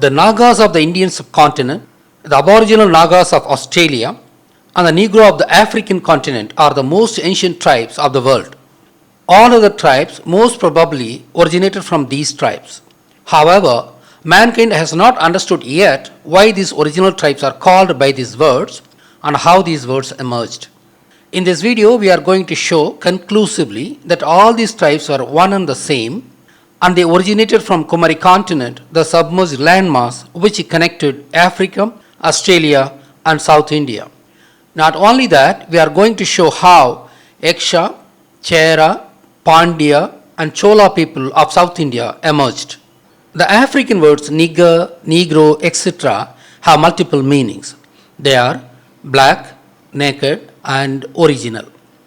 the Nagas of the Indian subcontinent, the Aboriginal Nagas of Australia, and the Negro of the African continent are the most ancient tribes of the world. All other tribes most probably originated from these tribes. However, mankind has not understood yet why these original tribes are called by these words and how these words emerged. In this video, we are going to show conclusively that all these tribes were one and the same, and they originated from Kumari continent, the submerged landmass which connected Africa, Australia, and South India. Not only that, we are going to show how Yeksha, Chera, Pandya, and Chola people of South India emerged. The African words nigger, negro, etc. have multiple meanings. They are black, naked, and original.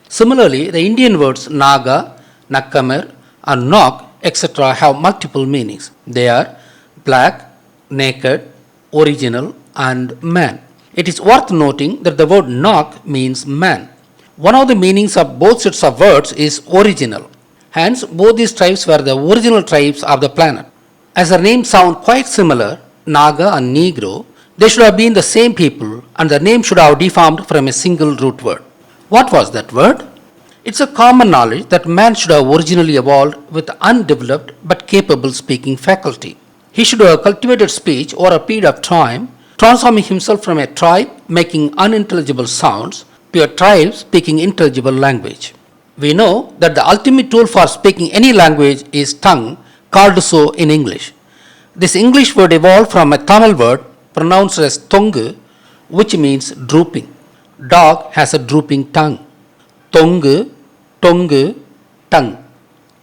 Similarly, the Indian words Naga, Nakkamer, and Nok, etc. have multiple meanings. They are black, naked, original, and man. It is worth noting that the word Nok means man. One of the meanings of both sets of words is original. Hence, both these tribes were the original tribes of the planet. As their names sound quite similar, Naga and Negro, they should have been the same people and their name should have deformed from a single root word. What was that word? It's a common knowledge that man should have originally evolved with undeveloped but capable speaking faculty. He should have cultivated speech over a period of time, transforming himself from a tribe making unintelligible sounds to a tribe speaking intelligible language. We know that the ultimate tool for speaking any language is tongue, called so in English. This English word evolved from a Tamil word pronounced as tongu, which means drooping. Dog has a drooping tongue. Tongu, tongu, tongue.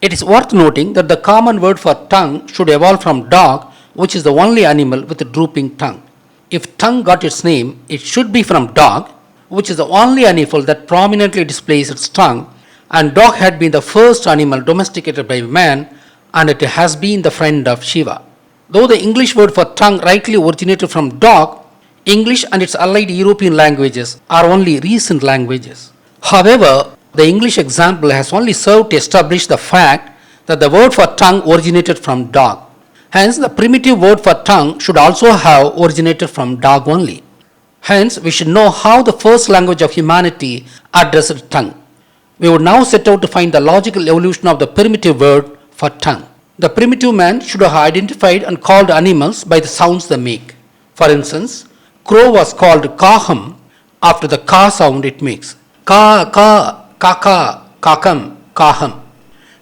It is worth noting that the common word for tongue should evolve from dog, which is the only animal with a drooping tongue. If tongue got its name, it should be from dog, which is the only animal that prominently displays its tongue, and dog had been the first animal domesticated by man, and it has been the friend of Shiva. Though the English word for tongue rightly originated from dog, English and its allied European languages are only recent languages. However, the English example has only served to establish the fact that the word for tongue originated from dog. Hence, the primitive word for tongue should also have originated from dog only. Hence, we should know how the first language of humanity addressed tongue. We would now set out to find the logical evolution of the primitive word for tongue. The primitive man should have identified and called animals by the sounds they make. For instance, crow was called kaham after the ka sound it makes. Ka, ka, kaka, kakam, kaham.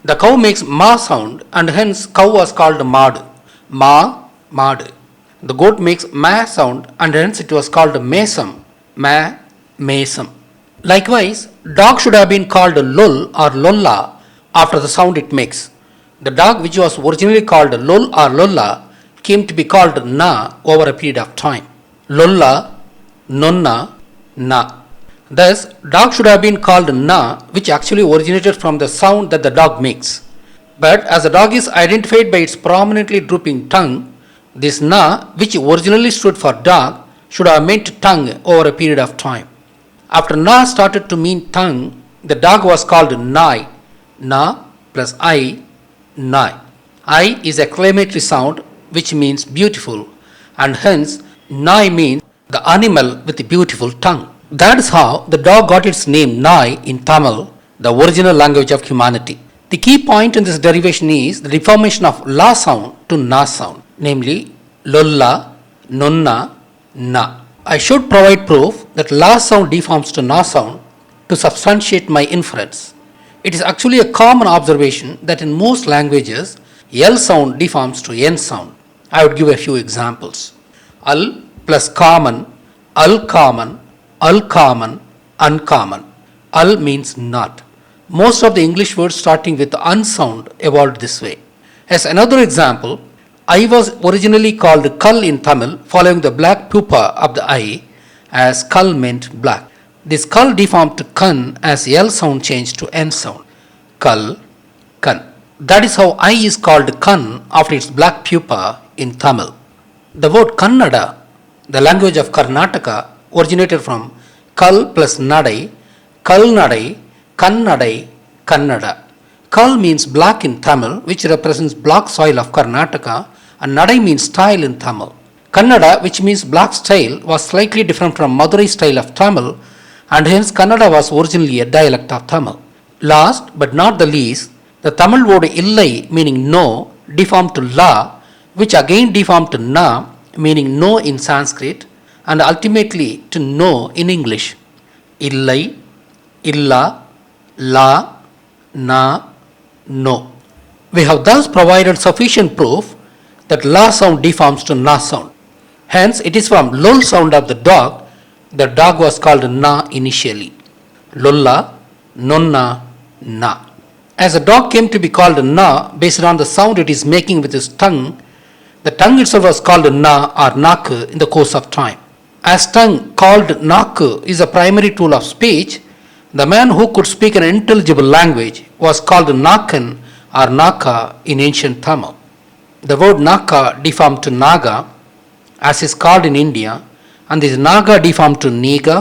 The cow makes ma sound and hence cow was called mad. Ma, mad. The goat makes ma sound and hence it was called mesam. Ma, mesam. Likewise, dog should have been called lul or lolla after the sound it makes. The dog which was originally called lul or lolla came to be called na over a period of time. Lolla, nonna, na. Thus, dog should have been called na, which actually originated from the sound that the dog makes. But as the dog is identified by its prominently drooping tongue, this na, which originally stood for dog, should have meant tongue over a period of time. After na started to mean tongue, the dog was called nai. Na plus I, nai. I is a exclamatory sound which means beautiful, and hence nai means the animal with a beautiful tongue. That is how the dog got its name Nai in Tamil, the original language of humanity. The key point in this derivation is the deformation of la sound to na sound, namely lolla, nonna, na. I should provide proof that la sound deforms to na sound to substantiate my inference. It is actually a common observation that in most languages, L sound deforms to N sound. I would give a few examples. Al plus common, uncommon, uncommon. Al means not. Most of the English words starting with un sound evolved this way. As another example, I was originally called Kal in Tamil following the black pupa of the eye, as Kal meant black. This Kal deformed to Kan as L sound changed to N sound. Kal, Kan. That is how I is called Kan after its black pupa in Tamil. The word Kannada, the language of Karnataka, originated from Kal plus Nadai, Kalnadai, Kannadai, Kannada. Kal means black in Tamil, which represents black soil of Karnataka, and Nadai means style in Tamil. Kannada, which means black style, was slightly different from Madurai style of Tamil, and hence Kannada was originally a dialect of Tamil. Last but not the least, the Tamil word illai meaning no deformed to la, which again deformed to na meaning no in Sanskrit, and ultimately to no in English. Illai, illa, la, na, no. We have thus provided sufficient proof that la sound deforms to na sound. Hence, it is from lol sound of the dog was called na initially. Lolla, nonna, na. As the dog came to be called na based on the sound it is making with its tongue, the tongue itself was called na or nak in the course of time. As tongue called nak is a primary tool of speech, the man who could speak an intelligible language was called nakan or naka in ancient Tamil. The word naka deformed to naga, as is called in India, and this naga deformed to niga,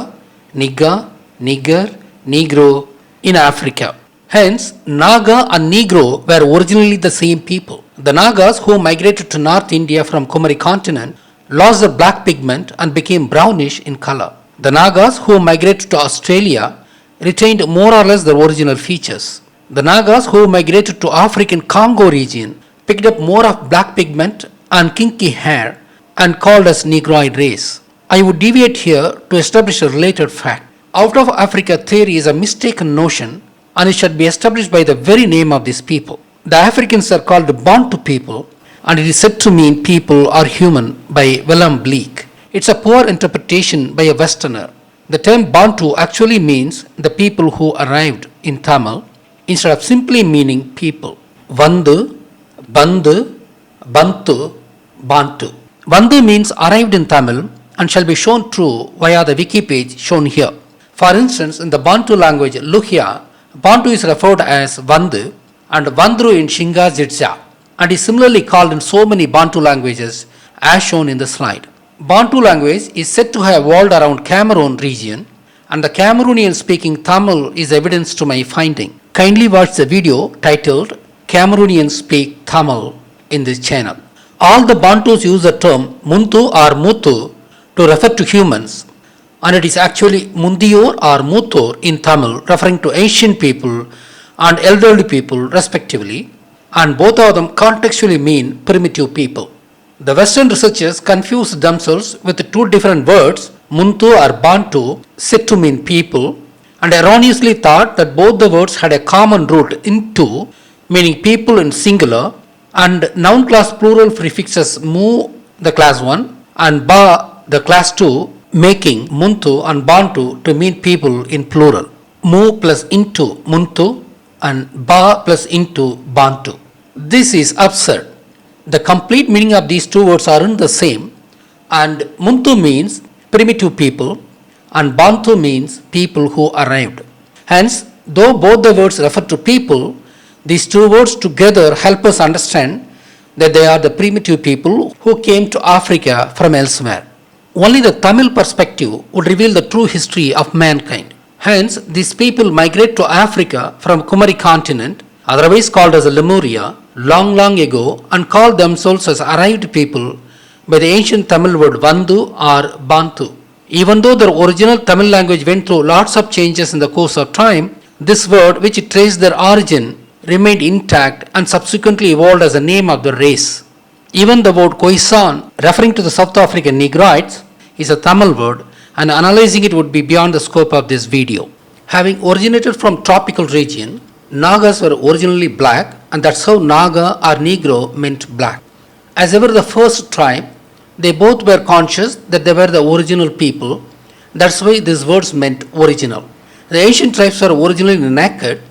nigga, nigger, negro in Africa. Hence, Naga and Negro were originally the same people. The Nagas who migrated to North India from Kumari continent lost their black pigment and became brownish in color. The Nagas who migrated to Australia retained more or less their original features. The Nagas who migrated to African Congo region picked up more of black pigment and kinky hair and called as Negroid race. I would deviate here to establish a related fact. Out of Africa theory is a mistaken notion, and it should be established by the very name of these people. The Africans are called Bantu people, and it is said to mean people or human by William Blake. It's a poor interpretation by a Westerner. The term Bantu actually means the people who arrived in Tamil instead of simply meaning people. Vandu, Bandu, Bantu, Bantu. Vandu means arrived in Tamil and shall be shown true via the wiki page shown here. For instance, in the Bantu language Luhya, Bantu is referred as Vandu and Vandru in Shinga Zitza, and is similarly called in so many Bantu languages as shown in the slide. Bantu language is said to have evolved around Cameroon region, and the Cameroonian speaking Tamil is evidence to my finding. Kindly watch the video titled Cameroonians Speak Tamil in this channel. All the Bantus use the term Muntu or Mutu to refer to humans, and it is actually Mundiyor or Muthor in Tamil, referring to ancient people and elderly people respectively, and both of them contextually mean primitive people. The Western researchers confused themselves with two different words, Muntu or Bantu, said to mean people, and erroneously thought that both the words had a common root into, meaning people in singular, and noun class plural prefixes mu, the class 1, and ba, the class 2, making Muntu and Bantu to mean people in plural. Mu plus into Muntu and Ba plus into Bantu. This is absurd. The complete meaning of these two words aren't the same, and Muntu means primitive people and Bantu means people who arrived. Hence, though both the words refer to people, these two words together help us understand that they are the primitive people who came to Africa from elsewhere. Only the Tamil perspective would reveal the true history of mankind. Hence, these people migrate to Africa from Kumari continent, otherwise called as Lemuria, long ago, and called themselves as arrived people by the ancient Tamil word Vandu or Bantu. Even though their original Tamil language went through lots of changes in the course of time, this word, which traced their origin, remained intact and subsequently evolved as the name of the race. Even the word Khoisan, referring to the South African Negroids, is a Tamil word, and analyzing it would be beyond the scope of this video. Having originated from tropical region, Nagas were originally black, and that's how Naga or Negro meant black. As ever the first tribe, they both were conscious that they were the original people. That's why these words meant original. The ancient tribes were originally naked,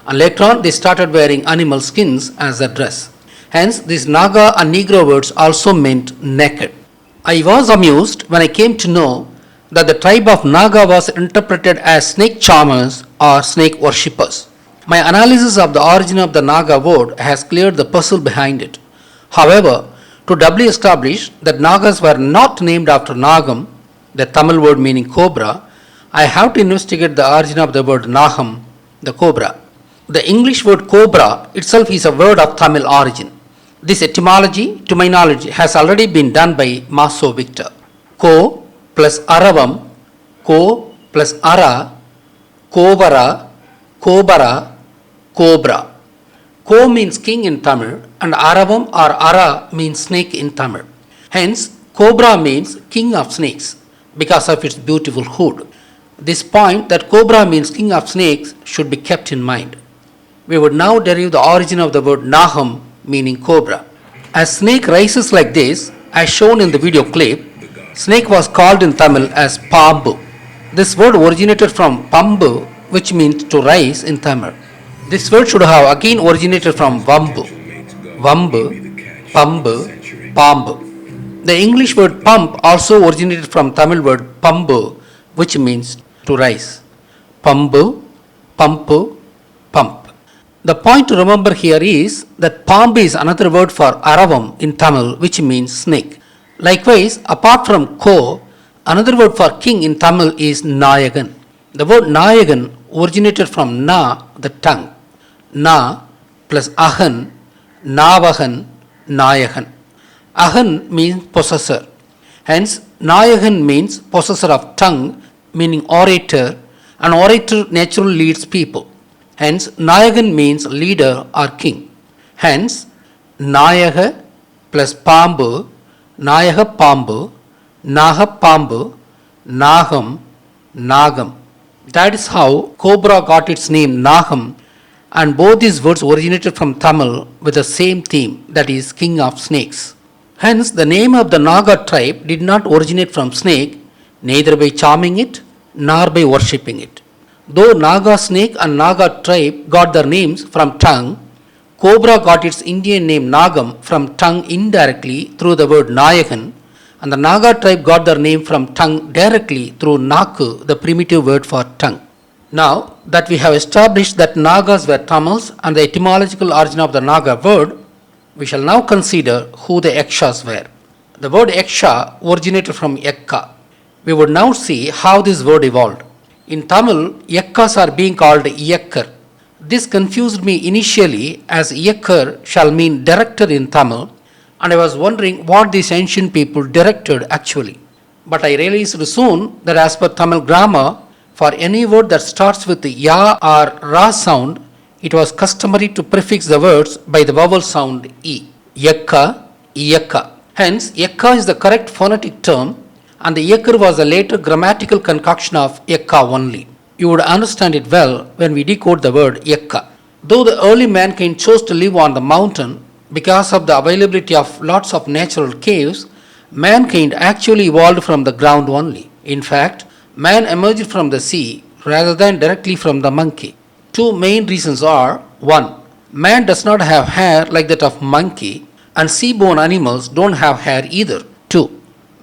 and later on they started wearing animal skins as a dress. Hence, these Naga and Negro words also meant naked. I was amused when I came to know that the tribe of Naga was interpreted as snake charmers or snake worshippers. My analysis of the origin of the Naga word has cleared the puzzle behind it. However, to doubly establish that Nagas were not named after Nagam, the Tamil word meaning cobra, I have to investigate the origin of the word Nagam, the cobra. The English word cobra itself is a word of Tamil origin. This etymology, to my knowledge, has already been done by Maso Victor. Ko plus Aravam, Ko plus Ara, Kovara, Kobara, Cobra. Ko means king in Tamil and Aravam or Ara means snake in Tamil. Hence, Cobra means king of snakes because of its beautiful hood. This point that Cobra means king of snakes should be kept in mind. We would now derive the origin of the word Nagam meaning cobra. As snake rises like this, as shown in the video clip, snake was called in Tamil as Pambu. This word originated from Pambu, which means to rise in Tamil. This word should have again originated from Vambu. Vambu, Pambu, Pambu. The English word pump also originated from Tamil word Pambu, which means to rise. Pambu, Pampu, Pump. The point to remember here is that Pambu is another word for Aravam in Tamil, which means snake. Likewise, apart from Ko, another word for king in Tamil is Nayagan. The word Nayagan originated from Na, the tongue. Na plus Ahan, Navahan, Nayagan. Ahan means possessor. Hence, Nayagan means possessor of tongue, meaning orator. An orator naturally leads people. Hence, Nayagan means leader or king. Hence, Nayaga plus Pambu, Nayaga Pambu, Naga Pambu, Nagam, Nagam. That is how cobra got its name Nagam, and both these words originated from Tamil with the same theme, that is king of snakes. Hence, the name of the Naga tribe did not originate from snake, neither by charming it nor by worshipping it. Though Naga snake and Naga tribe got their names from tongue, cobra got its Indian name Nagam from tongue indirectly through the word Nayagan, and the Naga tribe got their name from tongue directly through Naku, the primitive word for tongue. Now that we have established that Nagas were Tamils and the etymological origin of the Naga word, we shall now consider who the Yekshas were. The word Yeksha originated from Yekka. We would now see how this word evolved. In Tamil, Yekkas are being called Yekkar. This confused me initially as Yekkar shall mean director in Tamil, and I was wondering what these ancient people directed actually. But I realized soon that as per Tamil grammar, for any word that starts with Ya or Ra sound, it was customary to prefix the words by the vowel sound E. Yekka, Yekka. Hence, Yekka is the correct phonetic term, and the Yekkar was a later grammatical concoction of Yekka only. You would understand it well when we decode the word Yekka. Though the early mankind chose to live on the mountain because of the availability of lots of natural caves, mankind actually evolved from the ground only. In fact, man emerged from the sea rather than directly from the monkey. Two main reasons are: 1. Man does not have hair like that of monkey, and sea-borne animals don't have hair either. 2.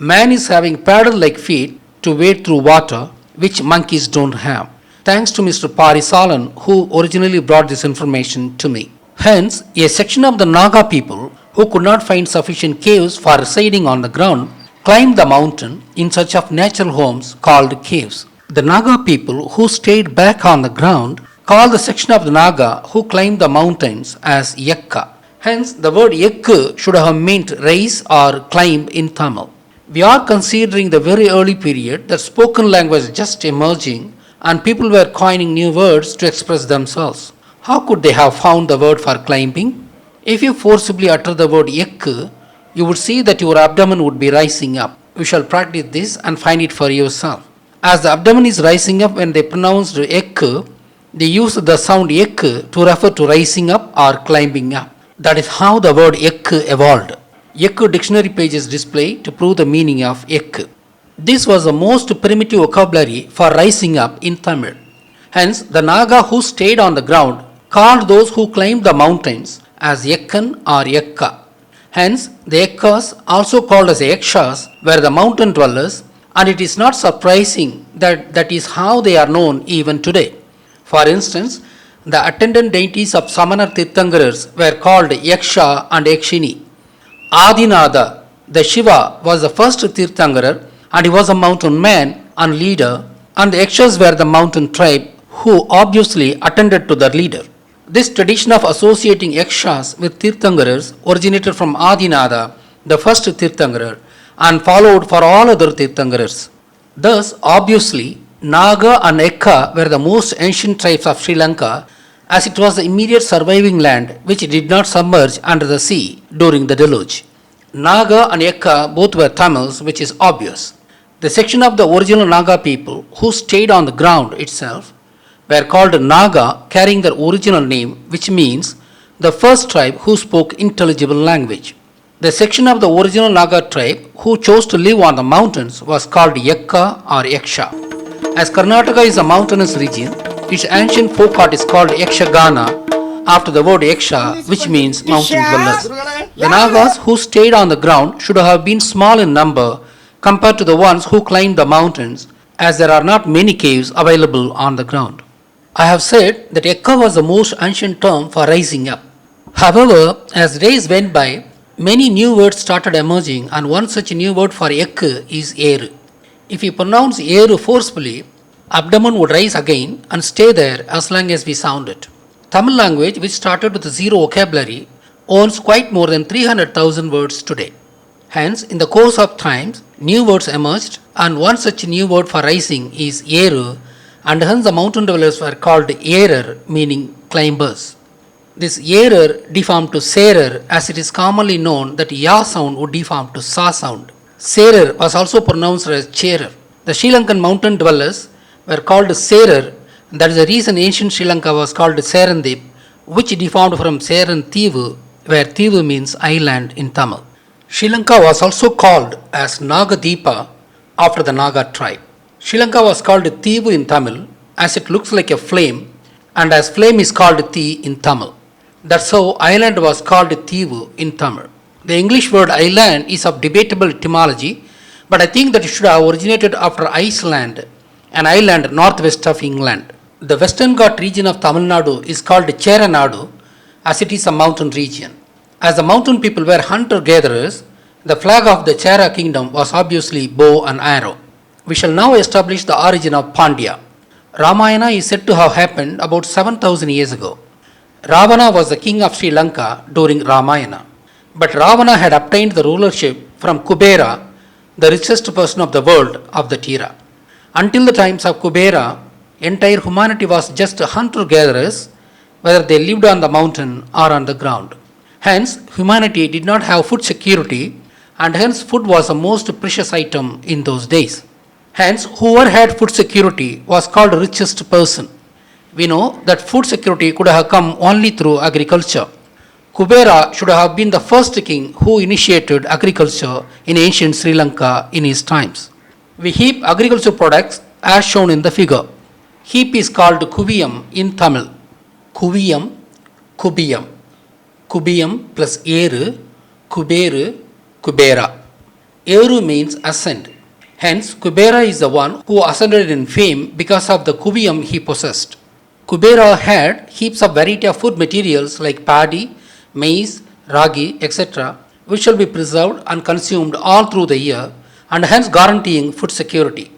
Man is having paddle-like feet to wade through water, which monkeys don't have. Thanks to Mr. Parisalan, who originally brought this information to me. Hence, a section of the Naga people who could not find sufficient caves for residing on the ground climbed the mountain in search of natural homes called caves. The Naga people who stayed back on the ground called the section of the Naga who climbed the mountains as Yekka. Hence, the word Yekku should have meant rise or climb in Tamil. We are considering the very early period that spoken language was just emerging and people were coining new words to express themselves. How could they have found the word for climbing? If you forcibly utter the word Yekku, you would see that your abdomen would be rising up. You shall practice this and find it for yourself. As the abdomen is rising up when they pronounced Yekku, they used the sound Yekku to refer to rising up or climbing up. That is how the word Yekku evolved. Yekku dictionary pages display to prove the meaning of Yekku. This was the most primitive vocabulary for rising up in Tamil. Hence, the Naga who stayed on the ground called those who climbed the mountains as Yekkan or Yekka. Hence, the Yekkas, also called as Yekshas, were the mountain dwellers, and it is not surprising that that is how they are known even today. For instance, the attendant deities of Samana Tirthankaras were called Yeksha and Yakshini. Adinada, the Shiva, was the first Tirthankarar, and he was a mountain man and leader, and the Yekshas were the mountain tribe who obviously attended to their leader. This tradition of associating Yekshas with Tirthankaras originated from Adinada, the first Tirthankarar, and followed for all other Tirthankaras. Thus, obviously, Naga and Yekka were the most ancient tribes of Sri Lanka, as it was the immediate surviving land which did not submerge under the sea during the deluge. Naga and Yekka both were Tamils, which is obvious. The section of the original Naga people who stayed on the ground itself were called Naga, carrying their original name, which means the first tribe who spoke intelligible language. The section of the original Naga tribe who chose to live on the mountains was called Yekka or Yeksha. As Karnataka is a mountainous region, its ancient folk art is called Yakshagana after the word Yeksha, which means mountain dwellers. The Nagas who stayed on the ground should have been small in number compared to the ones who climbed the mountains, as there are not many caves available on the ground. I have said that Yekka was the most ancient term for rising up. However, as days went by, many new words started emerging, and one such new word for Yekka is Yeru. If we pronounce Yeru forcefully, abdomen would rise again and stay there as long as we sound it. Tamil language, which started with zero vocabulary, owns quite more than 300,000 words today. Hence, in the course of times, new words emerged, and one such new word for rising is Yeru, and hence the mountain dwellers were called Yerer, meaning climbers. This Yerer deformed to Serer, as it is commonly known that Ya sound would deform to Sa sound. Serer was also pronounced as Chera. The Sri Lankan mountain dwellers were called Serer, and that is the reason ancient Sri Lanka was called Serendip, which deformed from Seren Thivu, where Thivu means island in Tamil. Sri Lanka was also called as Nagadeepa after the Naga tribe. Sri Lanka was called Thivu in Tamil, as it looks like a flame, and as flame is called Thi in Tamil. That's how island was called Thivu in Tamil. The English word island is of debatable etymology, but I think that it should have originated after Iceland, an island northwest of England. The Western Ghat region of Tamil Nadu is called Chera Nadu, as it is a mountain region. As the mountain people were hunter-gatherers, the flag of the Chera kingdom was obviously bow and arrow. We shall now establish the origin of Pandya. Ramayana is said to have happened about 7,000 years ago. Ravana was the king of Sri Lanka during Ramayana. But Ravana had obtained the rulership from Kubera, the richest person of the world of the Chera. Until the times of Kubera, entire humanity was just hunter-gatherers, whether they lived on the mountain or on the ground. Hence, humanity did not have food security, and hence food was the most precious item in those days. Hence, whoever had food security was called richest person. We know that food security could have come only through agriculture. Kubera should have been the first king who initiated agriculture in ancient Sri Lanka in his times. We heap agricultural products as shown in the figure. Heap is called kuviyam in Tamil. Kuviyam, kubiyam. Kubiyam plus Yeru, Kuberu, Kubera. Yeru means ascend. Hence, Kubera is the one who ascended in fame because of the kuviyam he possessed. Kubera had heaps of variety of food materials like paddy, maize, ragi, etc., which shall be preserved and consumed all through the year, and hence guaranteeing food security.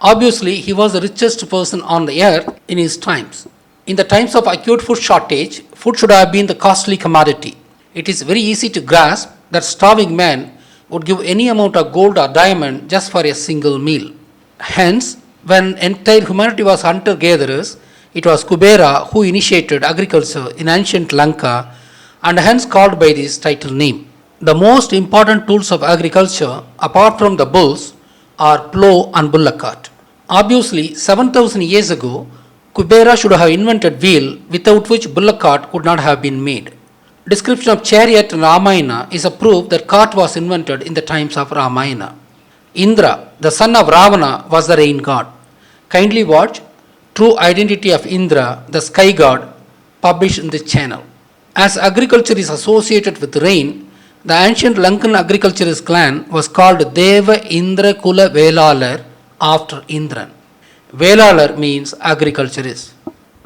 Obviously, he was the richest person on the earth in his times. In the times of acute food shortage, food should have been the costly commodity. It is very easy to grasp that starving man would give any amount of gold or diamond just for a single meal. Hence, when entire humanity was hunter-gatherers, it was Kubera who initiated agriculture in ancient Lanka, and hence called by this title name. The most important tools of agriculture, apart from the bulls, are plough and bullock cart. Obviously, 7,000 years ago, Kubera should have invented wheel, without which bullock cart could not have been made. Description of chariot in Ramayana is a proof that cart was invented in the times of Ramayana. Indra, the son of Ravana, was the rain god. Kindly watch True Identity of Indra, the sky god, published in this channel. As agriculture is associated with rain, the ancient Lankan agriculturist clan was called Deva Indra Kula Velalar after Indran. Velalar means agriculturist.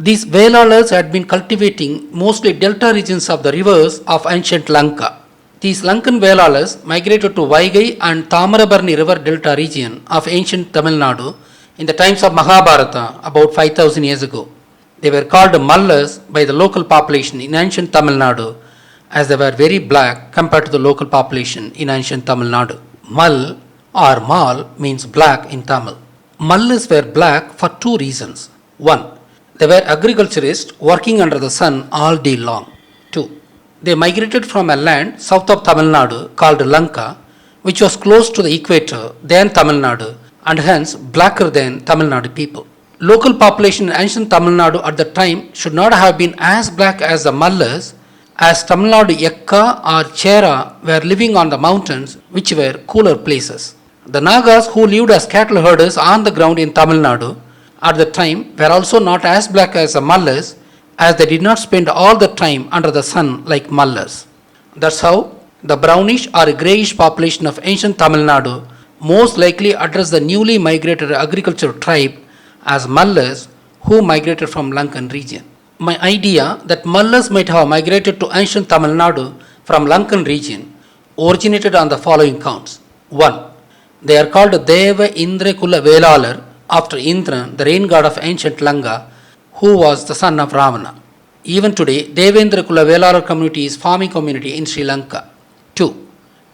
These Velalars had been cultivating mostly delta regions of the rivers of ancient Lanka. These Lankan Velalars migrated to Vaigai and Tamarabarni river delta region of ancient Tamil Nadu in the times of Mahabharata about 5,000 years ago. They were called Mallas by the local population in ancient Tamil Nadu as they were very black compared to the local population in ancient Tamil Nadu. Mal or Mal means black in Tamil. Mallas were black for two reasons. One, they were agriculturists working under the sun all day long. Two, they migrated from a land south of Tamil Nadu called Lanka, which was close to the equator than Tamil Nadu and hence blacker than Tamil Nadu people. Local population in ancient Tamil Nadu at the time should not have been as black as the Mallas, as Tamil Nadu Yeksha or Chera were living on the mountains, which were cooler places. The Nagas who lived as cattle herders on the ground in Tamil Nadu at the time were also not as black as the Mallas, as they did not spend all the time under the sun like Mallas. That's how the brownish or greyish population of ancient Tamil Nadu most likely addressed the newly migrated agricultural tribe as Mallas who migrated from Lankan region. My idea that Mallas might have migrated to ancient Tamil Nadu from Lankan region originated on the following counts. 1. They are called Deva Indra Kula Velalar after Indran, the rain god of ancient Lanka, who was the son of Ravana. Even today, Devendra Kula Velalar community is farming community in Sri Lanka. 2.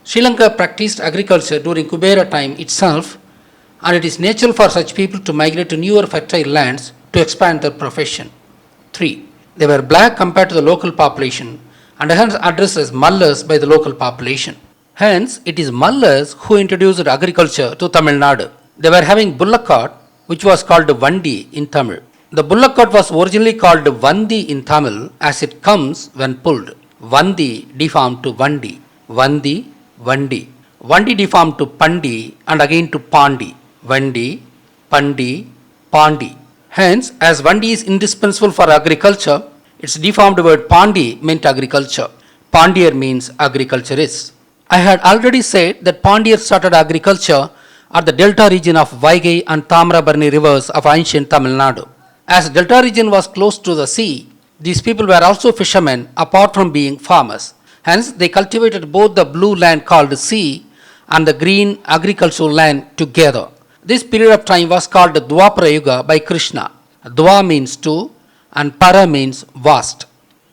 Sri Lanka practiced agriculture during Kubera time itself, and it is natural for such people to migrate to newer fertile lands to expand their profession. 3. They were black compared to the local population and hence addressed as Mallas by the local population. Hence, it is Mallas who introduced agriculture to Tamil Nadu. They were having bullock cart, which was called Vandi in Tamil. The bullock cart was originally called Vandi in Tamil as it comes when pulled. Vandi deformed to Vandi. Vandi, Vandi. Vandi deformed to Pandi and again to Pandi. Vandi, Pandi, Pandi. Hence, as Vandi is indispensable for agriculture, its deformed word Pandi meant agriculture. Pandier means agriculturists. I had already said that Pandier started agriculture at the delta region of Vaigai and Tamrabarni rivers of ancient Tamil Nadu. As delta region was close to the sea, these people were also fishermen apart from being farmers. Hence, they cultivated both the blue land called sea and the green agricultural land together. This period of time was called the Dwapara Yuga by Krishna. Dwa means two and Para means vast.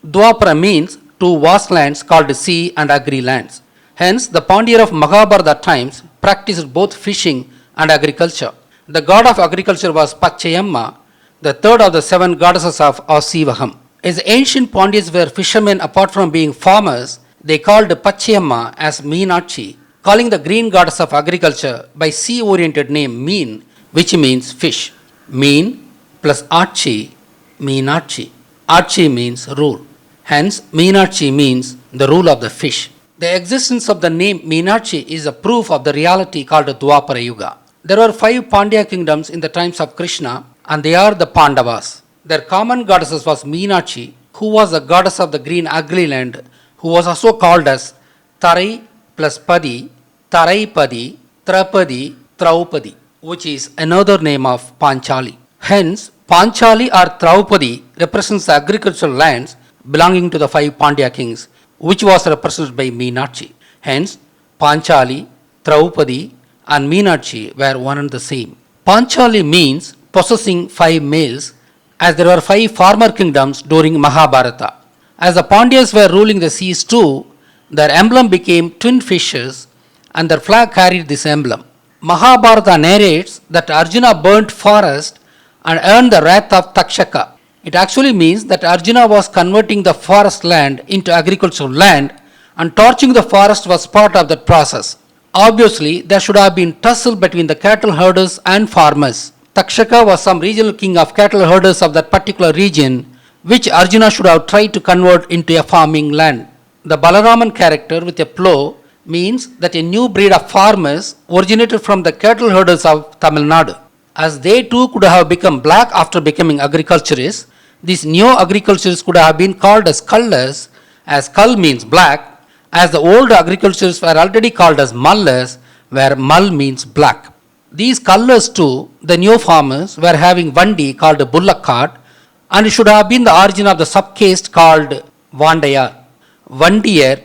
Dwapara means two vast lands called sea and agri lands. Hence, the Pandya of Mahabharata times practiced both fishing and agriculture. The god of agriculture was Pachayamma, the third of the seven goddesses of Asivaham. As ancient Pandyas were fishermen apart from being farmers, they called Pachayamma as Meenakshi, calling the green goddess of agriculture by sea-oriented name Meen, which means fish. Meen plus Achi, Meenakshi. Achi means rule. Hence, Meenakshi means the rule of the fish. The existence of the name Meenakshi is a proof of the reality called Dwapara Yuga. There were 5 Pandya kingdoms in the times of Krishna, and they are the Pandavas. Their common goddesses was Meenakshi, who was the goddess of the green agri land, who was also called as Tarai plus Padi, Tarai Padi, Trapadi, Traupadi, which is another name of Panchali. Hence, Panchali or Traupadi represents the agricultural lands belonging to the 5 Pandya kings, which was represented by Meenakshi. Hence, Panchali, Traupadi, and Meenakshi were one and the same. Panchali means possessing 5 males, as there were 5 farmer kingdoms during Mahabharata. As the Pandyas were ruling the seas too, their emblem became twin fishes, and their flag carried this emblem. Mahabharata narrates that Arjuna burnt forest and earned the wrath of Takshaka. It actually means that Arjuna was converting the forest land into agricultural land, and torching the forest was part of that process. Obviously, there should have been tussle between the cattle herders and farmers. Takshaka was some regional king of cattle herders of that particular region, which Arjuna should have tried to convert into a farming land. The Balaraman character with a plow means that a new breed of farmers originated from the cattle herders of Tamil Nadu. As they too could have become black after becoming agriculturists, these new agriculturists could have been called as Kallas, as Kal means black, as the old agriculturists were already called as Mallas, where Mal means black. These Kallas too, the new farmers, were having Vandi called a bullock cart, and it should have been the origin of the subcaste called Vandayar. Vandier,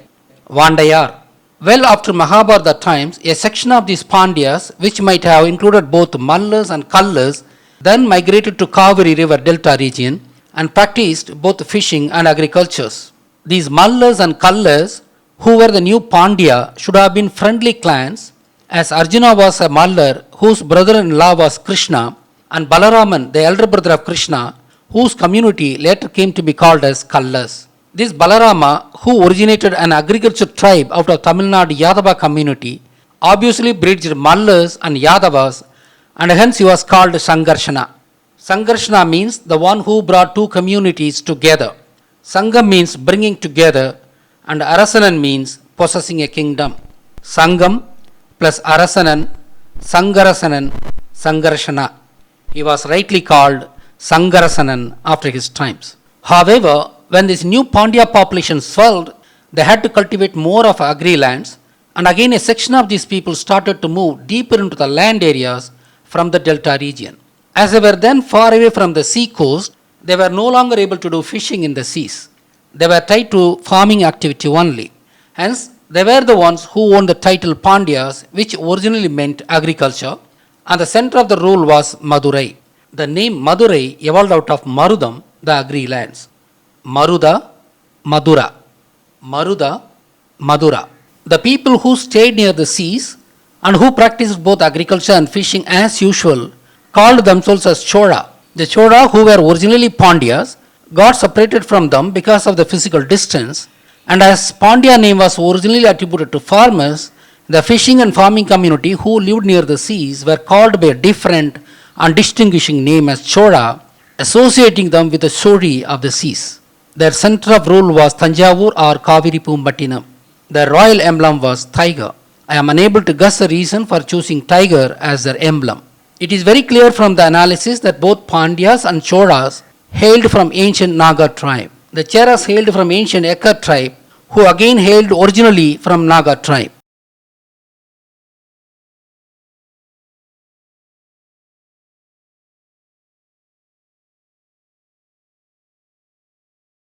Vandayar. Well after Mahabharata times, a section of these Pandyas, which might have included both Mallas and Kallas, then migrated to Kaveri river delta region and practiced both fishing and agricultures. These Mallas and Kallas, who were the new Pandya, should have been friendly clans, as Arjuna was a Mallar whose brother-in-law was Krishna, and Balaraman, the elder brother of Krishna, whose community later came to be called as Kallas. This Balarama, who originated an agriculture tribe out of Tamil Nadu Yadava community, obviously bridged Mallas and Yadavas, and hence he was called Sangarshana. Sangarshana means the one who brought two communities together. Sangam means bringing together, and Arasanan means possessing a kingdom. Sangam plus Arasanan, Sangarasanan, Sangarshana. He was rightly called Sangarasanan after his times. However, when this new Pandya population swelled, they had to cultivate more of agri lands, and again a section of these people started to move deeper into the land areas from the delta region. As they were then far away from the sea coast, they were no longer able to do fishing in the seas. They were tied to farming activity only. Hence, they were the ones who owned the title Pandyas, which originally meant agriculture, and the center of the rule was Madurai. The name Madurai evolved out of Marudam, the agri lands. Maruda, Madura. Maruda, Madura. The people who stayed near the seas and who practiced both agriculture and fishing as usual called themselves as Chola. The Chola, who were originally Pandyas, got separated from them because of the physical distance, and as Pandya name was originally attributed to farmers, the fishing and farming community who lived near the seas were called by a different and distinguishing name as Chola, associating them with the Sori of the seas. Their center of rule was Tanjavur or Kaviri Pumbattinam. Their royal emblem was tiger. I am unable to guess the reason for choosing tiger as their emblem. It is very clear from the analysis that both Pandyas and Cholas hailed from ancient Naga tribe. The Cheras hailed from ancient Yekshas tribe, who again hailed originally from Naga tribe.